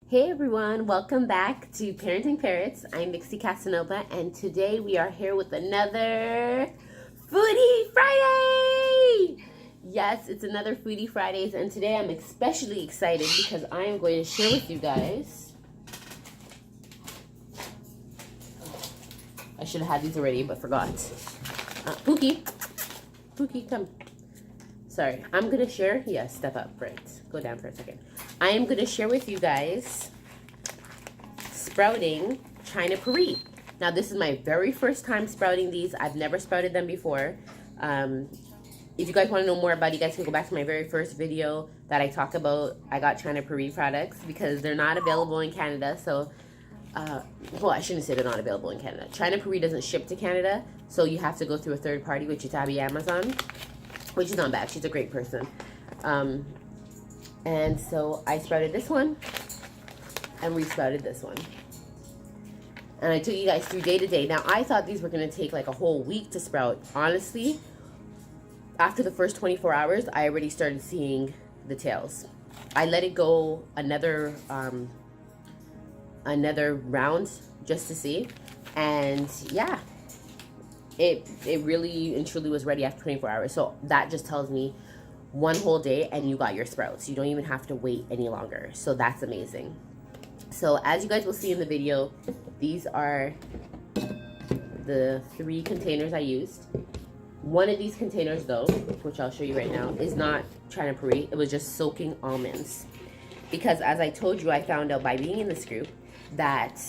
Hey everyone, welcome back to Parenting Parrots. I'm Vixie Casanova, and today we are here with another Foody Friday! Yes, it's another Foody Fridays, and today I'm especially excited because I am going to share with you guys. I should have had these already, but forgot. Pookie, come. Sorry, I'm going to share. Yeah, step up, right. Go down for a second. I am going to share with you guys sprouting China Prairie. Now, this is my very first time sprouting these. I've never sprouted them before. If you guys want to know more about it, you guys can go back to my very first video that I talk about. I got China Prairie products because they're not available in Canada. So, well, I shouldn't say they're not available in Canada. China Prairie doesn't ship to Canada, so you have to go through a third party, which is Abby Amazon, which is not bad. She's a great person. And so I sprouted this one and re-sprouted this one. And I took you guys through day to day. Now, I thought these were going to take like a whole week to sprout. Honestly, after the first 24 hours, I already started seeing the tails. I let it go another round just to see. And yeah, it really and truly was ready after 24 hours. So that just tells me one whole day and you got your sprouts. You don't even have to wait any longer. So that's amazing. So as you guys will see in the video, these are the 3 containers I used. One of these containers though, which I'll show you right now, is not China Prairie. It was just soaking almonds. Because as I told you, I found out by being in this group that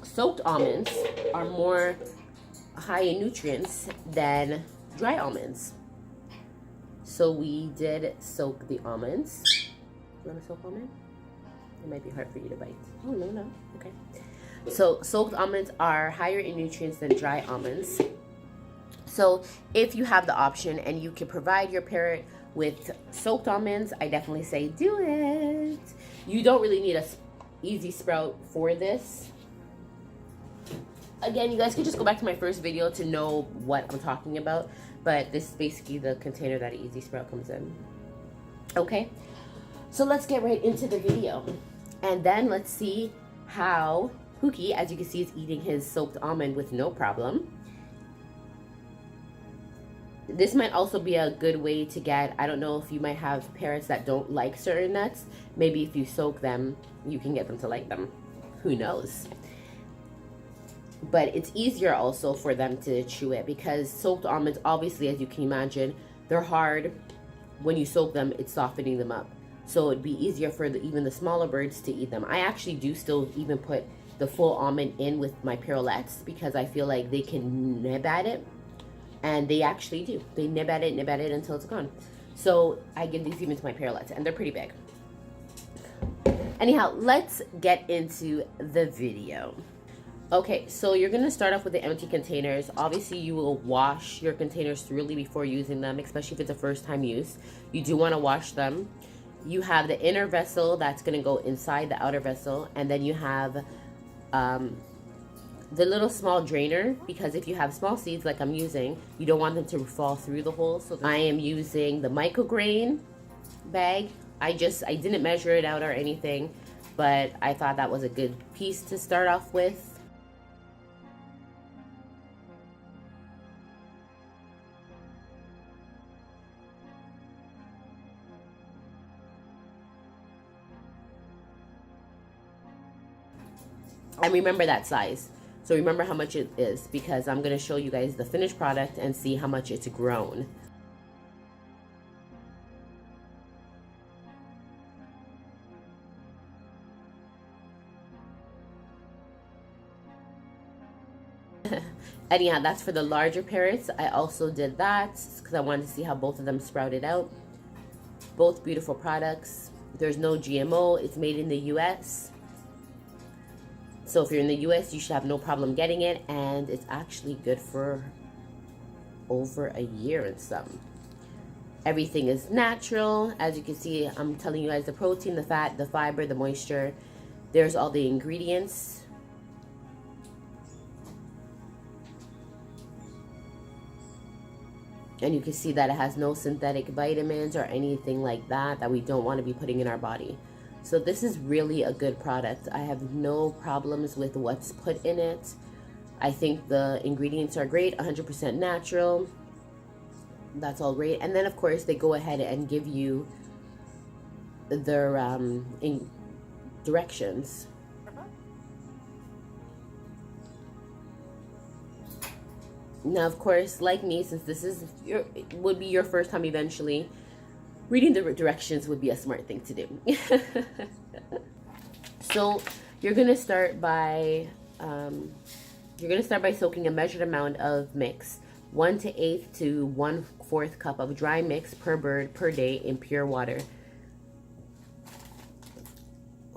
soaked almonds are more high in nutrients than dry almonds. So we did soak the almonds. You want to soak almond? It might be hard for you to bite. Oh, no. Okay. So soaked almonds are higher in nutrients than dry almonds. So if you have the option and you can provide your parrot with soaked almonds, I definitely say do it. You don't really need a easy sprout for this. Again, you guys can just go back to my first video to know what I'm talking about. But this is basically the container that an easy sprout comes in. Okay, so let's get right into the video. And then let's see how Pookie, as you can see, is eating his soaked almond with no problem. This might also be a good way to get, I don't know if you might have parrots that don't like certain nuts. Maybe if you soak them, you can get them to like them. Who knows? But it's easier also for them to chew it because soaked almonds, obviously, as you can imagine, they're hard. When you soak them, it's softening them up. So it'd be easier for even the smaller birds to eat them. I actually do still even put the full almond in with my parrots because I feel like they can nib at it. And they actually do. They nib at it until it's gone. So I give these even to my parrots, and they're pretty big. Anyhow, let's get into the video. Okay, so you're going to start off with the empty containers. Obviously, you will wash your containers thoroughly before using them, especially if it's a first-time use. You do want to wash them. You have the inner vessel that's going to go inside the outer vessel, and then you have the little small drainer, because if you have small seeds like I'm using, you don't want them to fall through the hole. So I am using the micrograin bag. I didn't measure it out or anything, but I thought that was a good piece to start off with. And remember that size. So remember how much it is, because I'm going to show you guys the finished product and see how much it's grown. Anyhow, that's for the larger parrots. I also did that because I wanted to see how both of them sprouted out. Both beautiful products. There's no GMO. It's made in the US. So if you're in the US, you should have no problem getting it, and it's actually good for over a year and some. Everything is natural. As you can see, I'm telling you guys the protein, the fat, the fiber, the moisture. There's all the ingredients. And you can see that it has no synthetic vitamins or anything like that we don't want to be putting in our body. So this is really a good product. I have no problems with what's put in it. I think the ingredients are great, 100% natural. That's all great. And then of course they go ahead and give you their directions. Now of course, like me, since this is would be your first time eventually, reading the directions would be a smart thing to do. So you're gonna start by soaking a measured amount of mix, 1/8 to 1/4 cup of dry mix per bird per day in pure water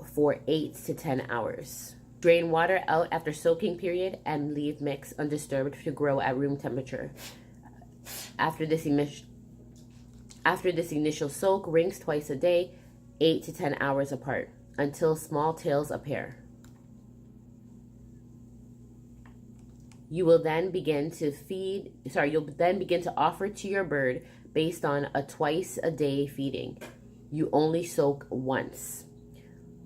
for 8 to 10 hours. Drain water out after soaking period and leave mix undisturbed to grow at room temperature. After this initial soak, rinse twice a day, 8 to 10 hours apart, until small tails appear. You'll then begin to offer to your bird based on a twice a day feeding. You only soak once.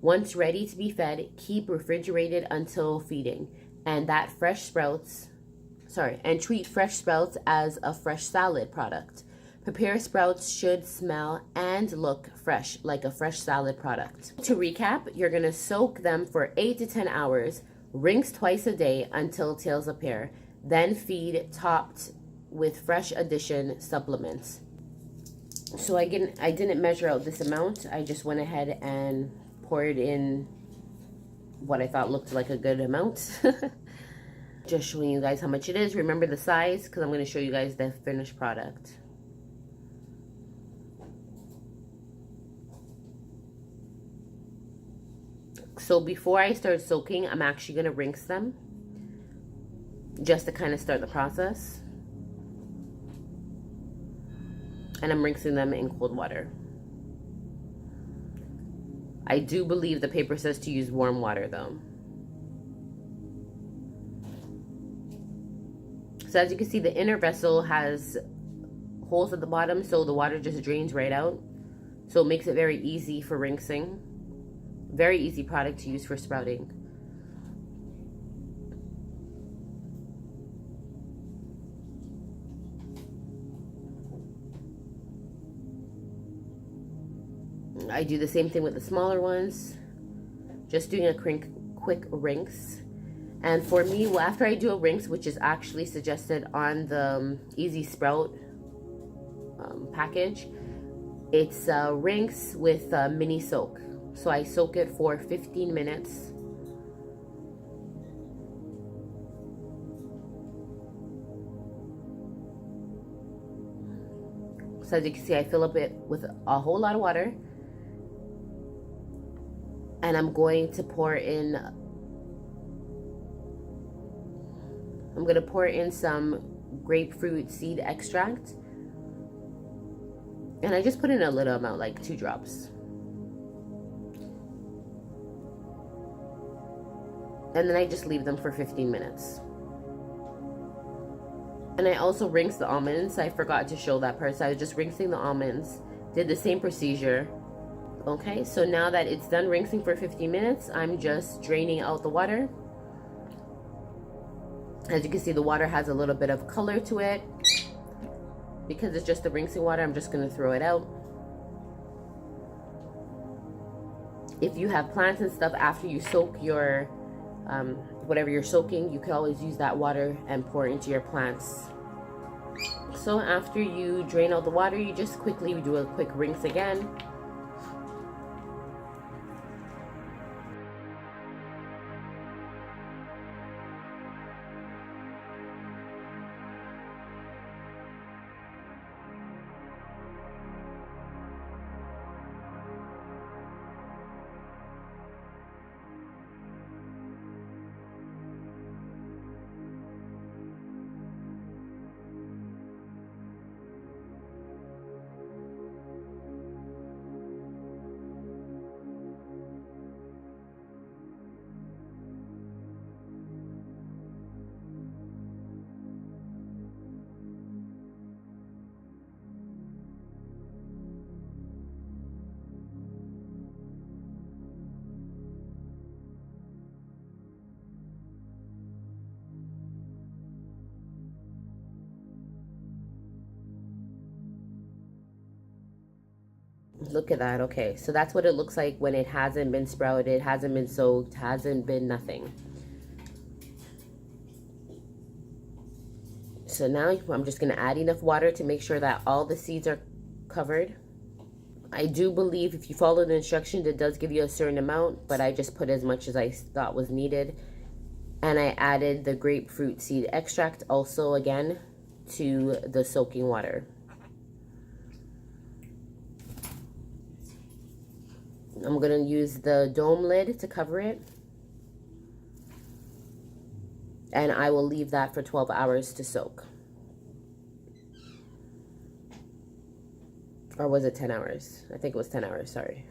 Once ready to be fed, keep refrigerated until feeding, and treat fresh sprouts as a fresh salad product. Prepare sprouts should smell and look fresh, like a fresh salad product. To recap, you're gonna soak them for 8 to 10 hours, rinse twice a day until tails appear, then feed topped with fresh addition supplements. So I didn't measure out this amount. I just went ahead and poured in what I thought looked like a good amount. Just showing you guys how much it is. Remember the size, because I'm going to show you guys the finished product. So before I start soaking, I'm actually going to rinse them, just to kind of start the process. And I'm rinsing them in cold water. I do believe the paper says to use warm water though. So as you can see, the inner vessel has holes at the bottom, so the water just drains right out. So it makes it very easy for rinsing. Very easy product to use for sprouting. I do the same thing with the smaller ones, just doing a quick rinse. And for me, well, after I do a rinse, which is actually suggested on the Easy Sprout package, it's a rinse with a mini soak. So I soak it for 15 minutes. So as you can see, I fill up it with a whole lot of water. And I'm going to pour in some grapefruit seed extract. And I just put in a little amount, like 2 drops. And then I just leave them for 15 minutes. And I also rinse the almonds. I forgot to show that part. So I was just rinsing the almonds. Did the same procedure. Okay, so now that it's done rinsing for 15 minutes, I'm just draining out the water. As you can see, the water has a little bit of color to it. Because it's just the rinsing water, I'm just going to throw it out. If you have plants and stuff after you soak your whatever you're soaking, you can always use that water and pour into your plants. So after you drain out the water, you just quickly do a quick rinse again. Look at that. Okay, so that's what it looks like when it hasn't been sprouted, hasn't been soaked, hasn't been nothing. So now I'm just going to add enough water to make sure that all the seeds are covered. I do believe if you follow the instructions, it does give you a certain amount, but I just put as much as I thought was needed. And I added the grapefruit seed extract also again to the soaking water. I'm going to use the dome lid to cover it. And I will leave that for 12 hours to soak. Or was it 10 hours? I think it was 10 hours, sorry.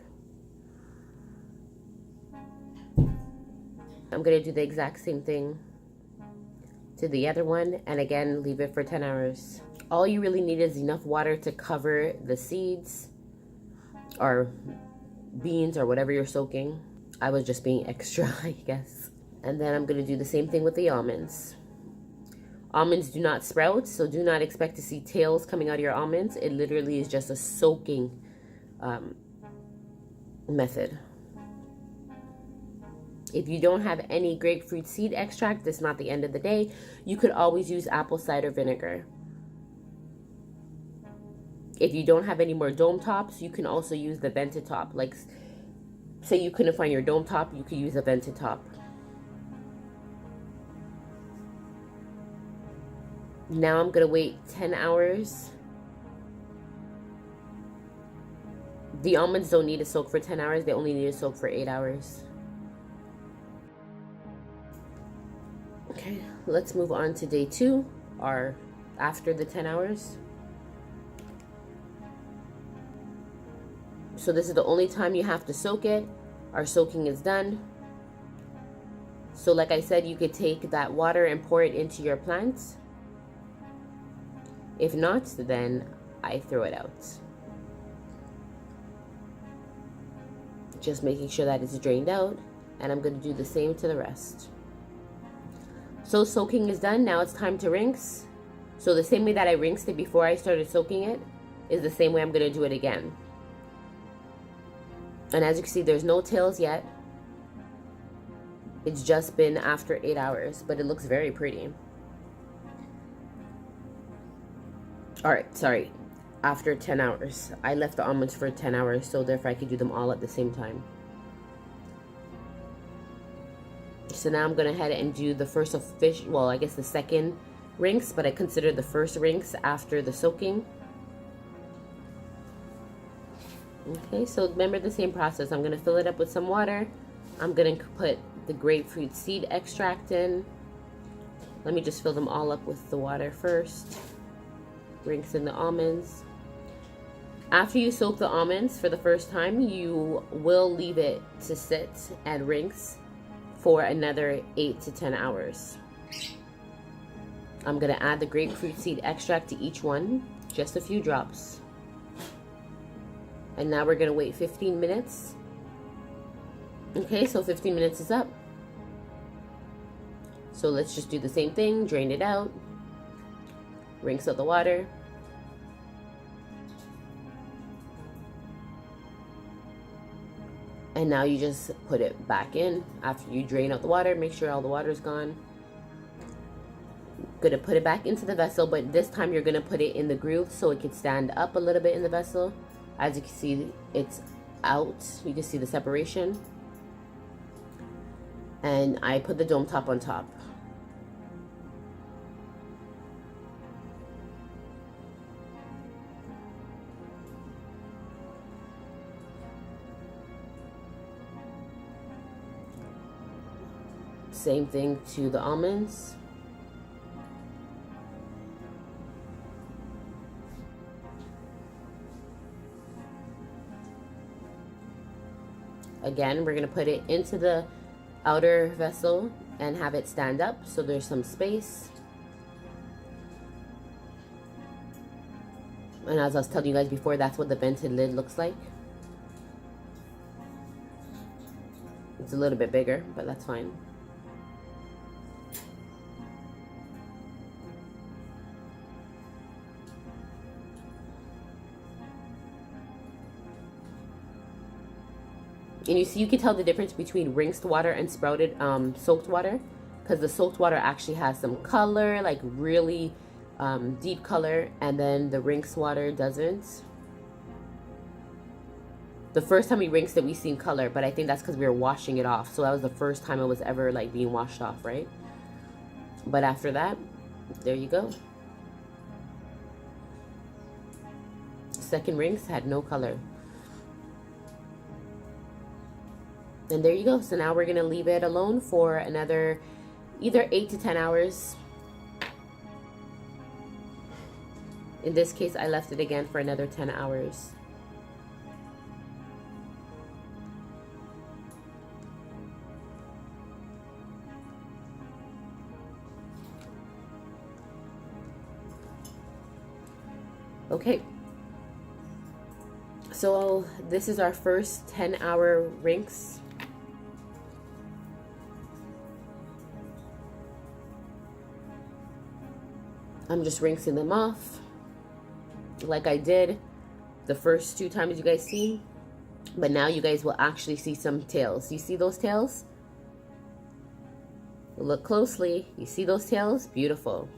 I'm going to do the exact same thing to the other one. And again, leave it for 10 hours. All you really need is enough water to cover the seeds or beans or whatever you're soaking. I was just being extra, I guess. And then I'm going to do the same thing with the almonds. Almonds do not sprout, so do not expect to see tails coming out of your almonds. It literally is just a soaking method. If you don't have any grapefruit seed extract, it's not the end of the day. You could always use apple cider vinegar. If you don't have any more dome tops, you can also use the vented top. Like, say you couldn't find your dome top, you could use a vented top. Now I'm going to wait 10 hours. The almonds don't need to soak for 10 hours. They only need to soak for 8 hours. Okay, let's move on to day 2, or after the 10 hours. So this is the only time you have to soak it. Our soaking is done. So like I said, you could take that water and pour it into your plants. If not, then I throw it out. Just making sure that it's drained out, and I'm going to do the same to the rest. So soaking is done. Now it's time to rinse. So the same way that I rinsed it before I started soaking it is the same way I'm going to do it again. And as you can see, there's no tails yet. It's just been after 8 hours, but it looks very pretty. Alright, sorry, after 10 hours. I left the almonds for 10 hours, so therefore I could do them all at the same time. So now I'm going to head and do the first well, I guess the second rinse, but I consider the first rinse after the soaking. Okay, so remember the same process. I'm going to fill it up with some water. I'm going to put the grapefruit seed extract in. Let me just fill them all up with the water first. Rinse in the almonds. After you soak the almonds for the first time, you will leave it to sit and rinse for another 8 to 10 hours. I'm going to add the grapefruit seed extract to each one, just a few drops. And now we're going to wait 15 minutes. Okay, so 15 minutes is up. So let's just do the same thing, drain it out. Rinse out the water. And now you just put it back in after you drain out the water. Make sure all the water is gone. Gonna put it back into the vessel, but this time you're gonna put it in the groove so it can stand up a little bit in the vessel. As you can see, it's out. You can see the separation. And I put the dome top on top. Same thing to the almonds. Again, we're going to put it into the outer vessel and have it stand up so there's some space. And as I was telling you guys before, that's what the vented lid looks like. It's a little bit bigger, but that's fine. And you see, you can tell the difference between rinsed water and sprouted soaked water, because the soaked water actually has some color, like really deep color, and then the rinsed water doesn't. The first time we rinsed it, we seen color, but I think that's because we were washing it off. So that was the first time it was ever like being washed off, right? But after that, there you go. Second rinse had no color. And there you go. So now we're gonna leave it alone for another either 8 to 10 hours. In this case, I left it again for another 10 hours. Okay. So this is our first 10-hour rinse. I'm just rinsing them off like I did the first 2 times you guys see. But now you guys will actually see some tails. You see those tails? Look closely. You see those tails? Beautiful.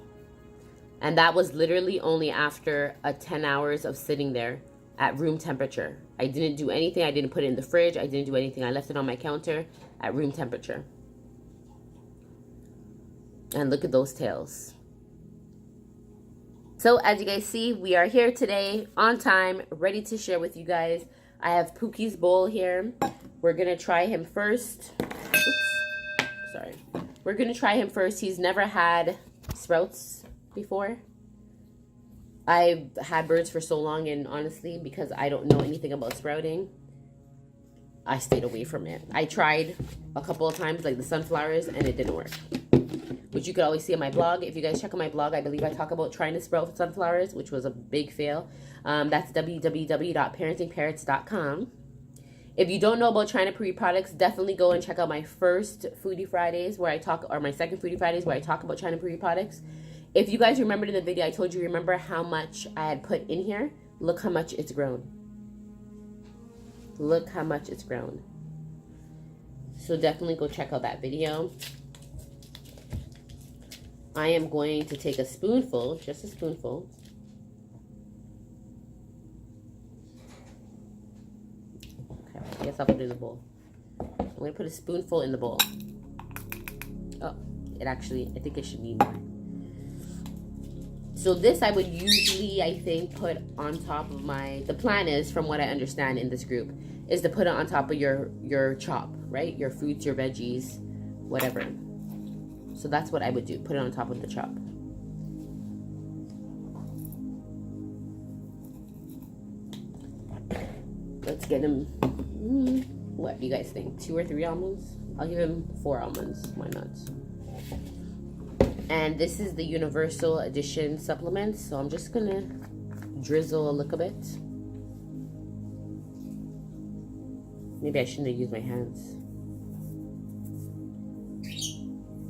And that was literally only after 10 hours of sitting there at room temperature. I didn't do anything. I didn't put it in the fridge. I didn't do anything. I left it on my counter at room temperature. And look at those tails. So as you guys see, we are here today on time, ready to share with you guys. I have Pookie's bowl here. We're gonna try him first. Oops, sorry. We're gonna try him first. He's never had sprouts before. I've had birds for so long, and honestly, because I don't know anything about sprouting, I stayed away from it. I tried a couple of times, like the sunflowers, and it didn't work. Which you could always see on my blog. If you guys check on my blog, I believe I talk about trying to sprout sunflowers, which was a big fail. That's www.parentingparrots.com. If you don't know about China Prairie products, definitely go and check out my first Foody Fridays where I talk, or my second Foody Fridays where I talk about China Prairie products. If you guys remembered in the video, I told you, remember how much I had put in here? Look how much it's grown. Look how much it's grown. So definitely go check out that video. I am going to take a spoonful, just a spoonful. Okay, I guess I'll put it in the bowl. I'm going to put a spoonful in the bowl. Oh, it actually, I think it should be more. So this I would usually, I think, put on top of my, the plan is, from what I understand in this group, is to put it on top of your chop, right? Your fruits, your veggies, whatever. So that's what I would do. Put it on top of the chop. Let's get him. What do you guys think? 2 or 3 almonds? I'll give him 4 almonds. Why not? And this is the Universal Edition supplement. So I'm just going to drizzle a little bit. Maybe I shouldn't have used my hands.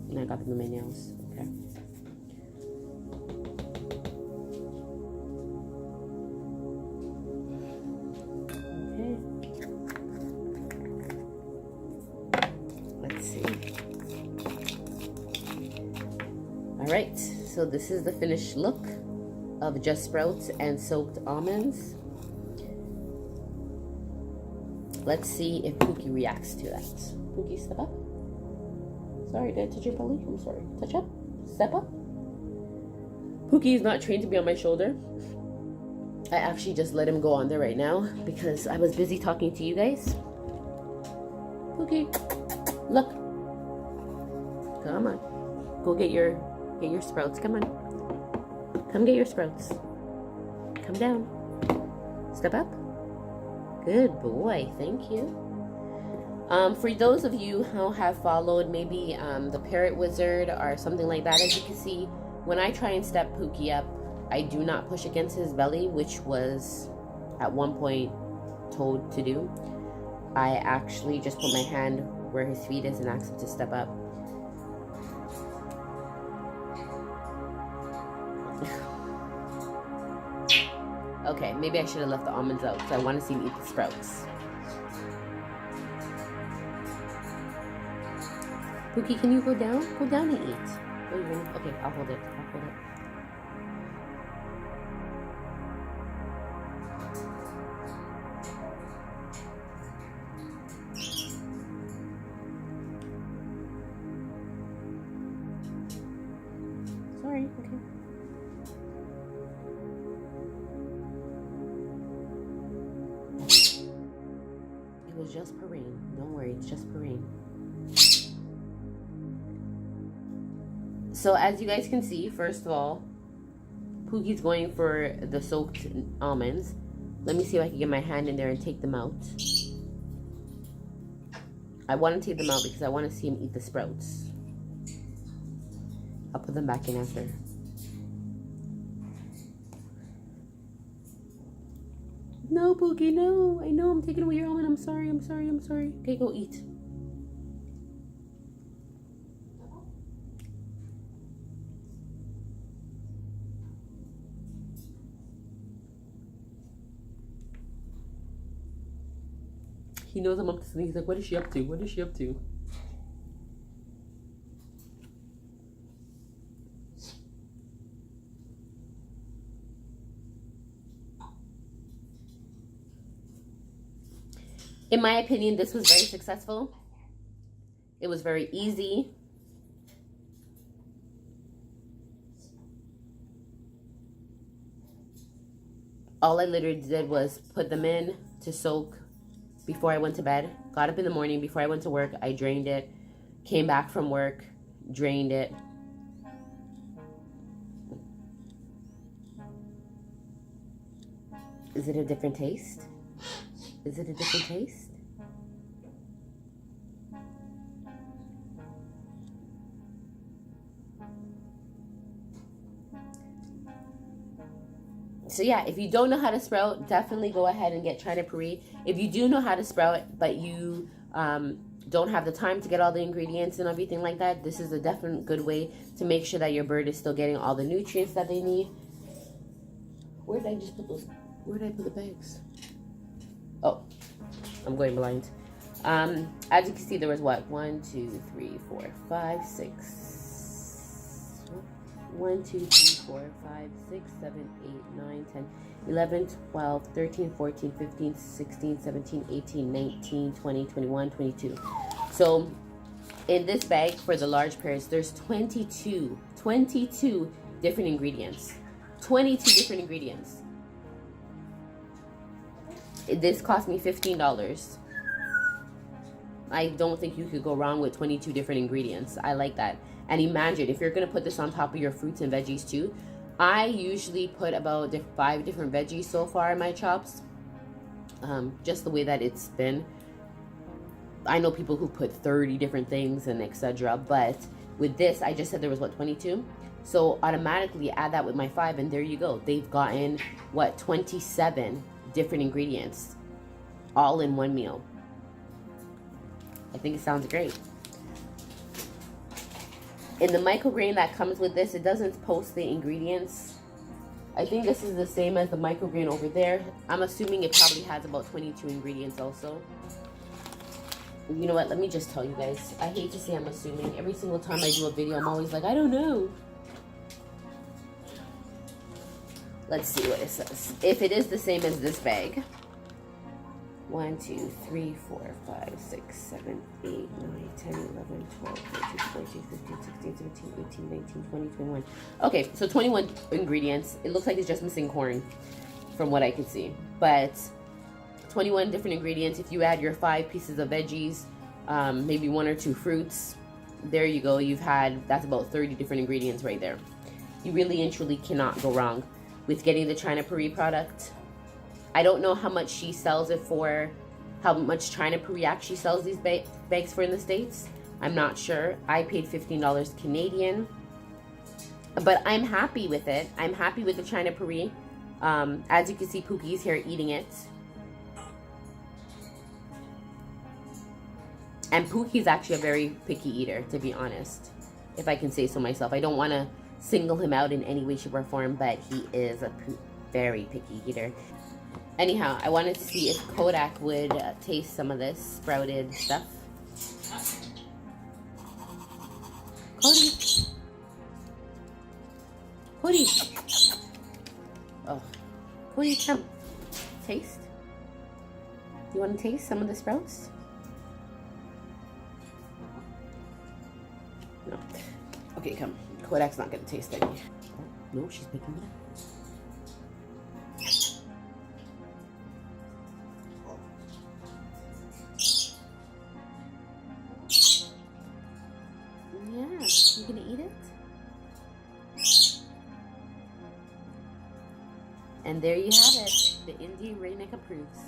And I got them in my nails. Okay. Okay. Let's see. All right. So this is the finished look of just sprouts and soaked almonds. Let's see if Pookie reacts to that. Pookie, step up. Sorry, did I touch your belly? I'm sorry. Touch up. Step up. Pookie is not trained to be on my shoulder. I actually just let him go on there right now because I was busy talking to you guys. Pookie, look. Come on. Go get your sprouts. Come on. Come get your sprouts. Come down. Step up. Good boy. Thank you. For those of you who have followed maybe the Parrot Wizard or something like that, as you can see, when I try and step Pookie up, I do not push against his belly, which was at one point told to do. I actually just put my hand where his feet is and ask him to step up. Okay, maybe I should have left the almonds out because I want to see him eat the sprouts. Pookie, can you go down? Go down and eat. Oh, you're gonna, okay, I'll hold it. I'll hold it. Sorry, okay. It was just Perrine. Don't worry, it's just Perrine. So as you guys can see, first of all, Pookie's going for the soaked almonds. Let me see if I can get my hand in there and take them out. I want to take them out because I want to see him eat the sprouts. I'll put them back in after. No, Pookie, no. I know I'm taking away your almond. I'm sorry, I'm sorry, I'm sorry. Okay, go eat. He knows I'm up to something. He's like, what is she up to? What is she up to? In my opinion, this was very successful. It was very easy. All I literally did was put them in to soak before I went to bed. Got up in the morning before I went to work. I drained it. Came back from work. Drained it. Is it a different taste? Is it a different taste? So yeah, if you don't know how to sprout, definitely go ahead and get China Prairie. If you do know how to sprout, but you don't have the time to get all the ingredients and everything like that, this is a definite good way to make sure that your bird is still getting all the nutrients that they need. Where did I just put those? Where did I put the bags? Oh, I'm going blind. As you can see, there was what? 1, 2, 3, 4, 5, 6. 1, 2, 3, 4, 5, 6, 7, 8, 9, 10, 11, 12, 13, 14, 15, 16, 17, 18, 19, 20, 21, 22. So in this bag for the large pairs, there's 22 different ingredients. 22 different ingredients. This cost me $15. I don't think you could go wrong with 22 different ingredients. I like that. And imagine if you're going to put this on top of your fruits and veggies too. I usually put about 5 different veggies so far in my chops. Just the way that it's been. I know people who put 30 different things and etc. But with this, I just said there was what, 22? So automatically add that with my 5 and there you go. They've gotten what, 27 different ingredients all in one meal. I think it sounds great. In the micrograin that comes with this, it doesn't post the ingredients. I think this is the same as the micrograin over there. I'm assuming it probably has about 22 ingredients also. You know what? Let me just tell you guys. I hate to say I'm assuming. Every single time I do a video, I'm always like, I don't know. Let's see what it says. If it is the same as this bag. 1, 2, 3, 4, 5, 6, 7, 8, 9, 10, 11, 12, 13, 14, 15, 16, 17, 18, 19, 20, 21. Okay, so 21 ingredients. It looks like it's just missing corn from what I can see. But 21 different ingredients. If you add your 5 pieces of veggies, maybe 1 or 2 fruits, there you go. That's about 30 different ingredients right there. You really and truly cannot go wrong with getting the China Prairie product. I don't know how much she sells it for, how much China Prairie actually sells these bags for in the States. I'm not sure. I paid $15 Canadian, but I'm happy with it. I'm happy with the China Prairie. As you can see, Pookie's here eating it. And Pookie's actually a very picky eater, to be honest, if I can say so myself. I don't want to single him out in any way, shape, or form, but he is a very picky eater. Anyhow, I wanted to see if Kodak would taste some of this sprouted stuff. Foody. Foody. Oh. Foody, come. Taste. You want to taste some of the sprouts? No. Okay, come. Kodak's not going to taste any. Oh, no, she's picking it up. Yeah, you gonna eat it? And there you have it. The Indian ringneck approves.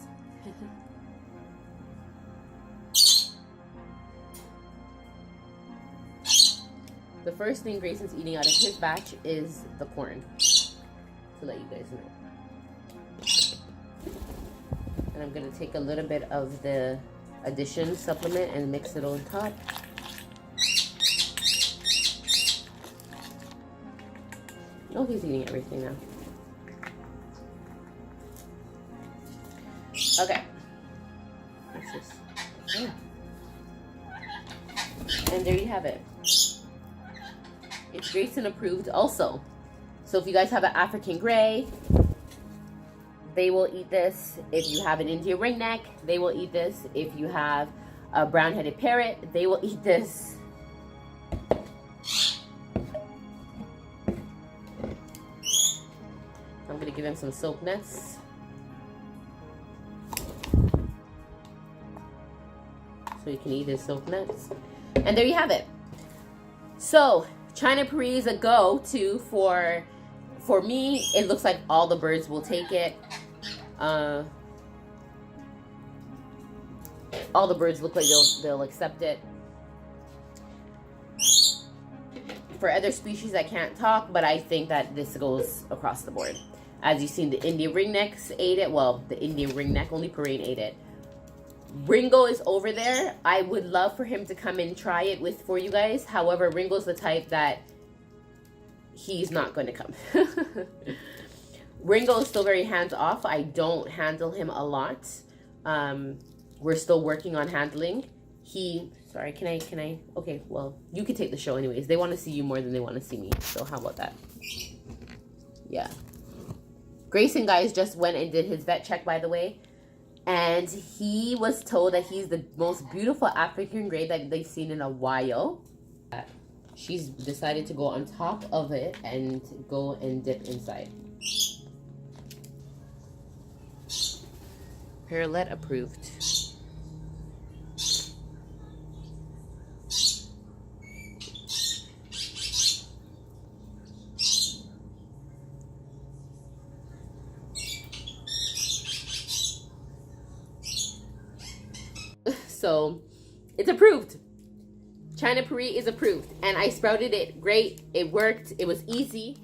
The first thing Grayson's eating out of his batch is the corn. To let you guys know. And I'm gonna take a little bit of the addition supplement and mix it on top. Oh, he's eating everything now. Okay. That's just, oh. And there you have it. It's Grayson approved also. So if you guys have an African Gray, they will eat this. If you have an Indian ringneck, they will eat this. If you have a brown-headed parrot, they will eat this. I'm gonna give him some soap nuts. So he can eat his soap nuts. And there you have it. So China Prairie is a go-to for me. It looks like all the birds will take it. All the birds look like they'll accept it. For other species, I can't talk, but I think that this goes across the board. As you've seen, the Indian ringnecks ate it. Well, the Indian ringneck, only Parade ate it. Ringo is over there. I would love for him to come and try it for you guys. However, Ringo's the type that he's not going to come. Ringo is still very hands-off. I don't handle him a lot. We're still working on handling. Sorry, can I? Okay, well, you can take the show anyways. They want to see you more than they want to see me. So how about that? Yeah. Grayson, guys, just went and did his vet check, by the way. And he was told that he's the most beautiful African Gray that they've seen in a while. She's decided to go on top of it and go and dip inside. Parrot approved. So it's approved. China Prairie is approved. And I sprouted it great. It worked. It was easy.